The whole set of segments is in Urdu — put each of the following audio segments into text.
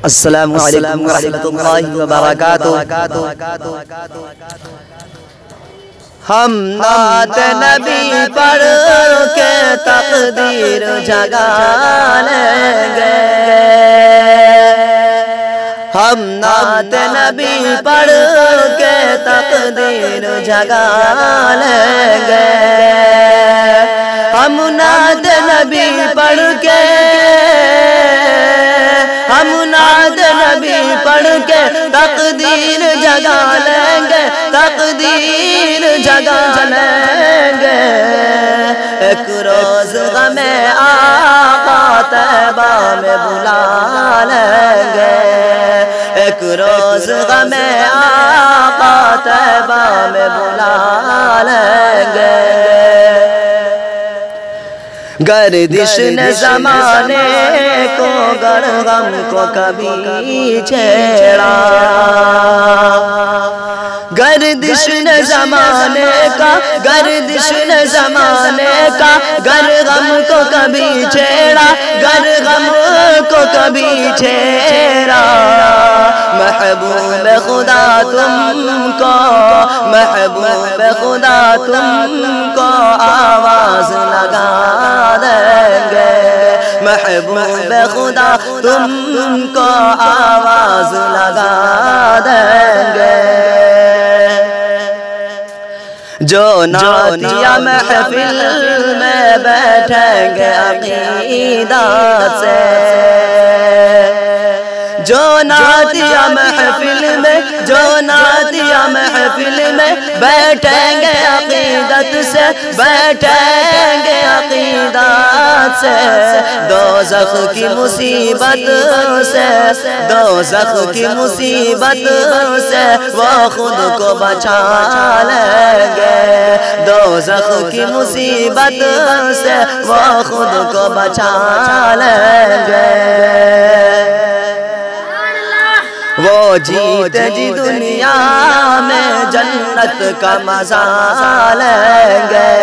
السلام علیکم ورحمۃ اللہ وبرکاتہ۔ ہم نعت نبی پڑھ کے تقدیر جگا لیں گے، ہم نعت نبی پڑھ کے تقدیر جگا لیں گے، ہم نعت نبی پڑھ کے، ہم نعت نبی پڑھ کے تقدیر جگا لیں گے، تقدیر جگا لیں گے۔ ایک روز غم آقا طیبہ میں بلا لیں گے، ایک روز غم آقا طیبہ میں بلا لیں گے۔ گردش نے زمانے کو گر غم کو کبھی چھیڑا، گردش نے زمانے کا، گردش نے زمانے کا گر غم کو کبھی چھیڑا، گر غم کو کبھی چھیڑا۔ محبوب خدا تم کو، محبوب خدا تم کو آواز لگا دیں گے، محبوب خدا تم کو آواز لگا دیں گے۔ جو نعتیہ محفل میں بیٹھیں گے عقیدت سے، جو نعتیہ محفل میں، جو نعتیہ محفل میں بیٹھیں گے عقیدت سے، بیٹھیں گے عقیدت سے، دوزخ کی مصیبت سے، دوزخ کی مصیبت سے وہ خود کو بچا لیں گے، دوزخ کی مصیبت سے وہ خود کو بچا لیں گے۔ وہ جیت جی دنیا میں جنت کا مزہ لیں گے،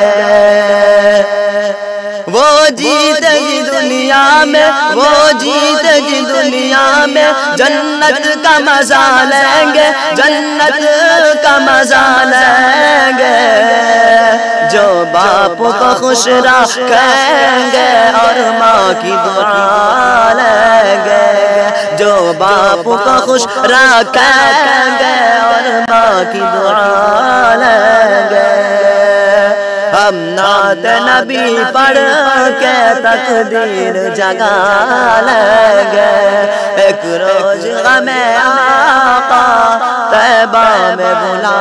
وہ جیت جی دنیا میں، وہ جیت جی دنیا میں جنت کا مزہ لیں گے، جنت کا مزہ لیں گے۔ جو باپ کو خوش رکھیں گے اور ماں کی دعا لیں گے، جو باپ کو خوش رکھیں گے اور ماں کی دعا لیں گے۔ ہم نعت نبی پڑھ کے تقدیر جگا لیں گے، ایک روز غم آقا طیبہ میں بلا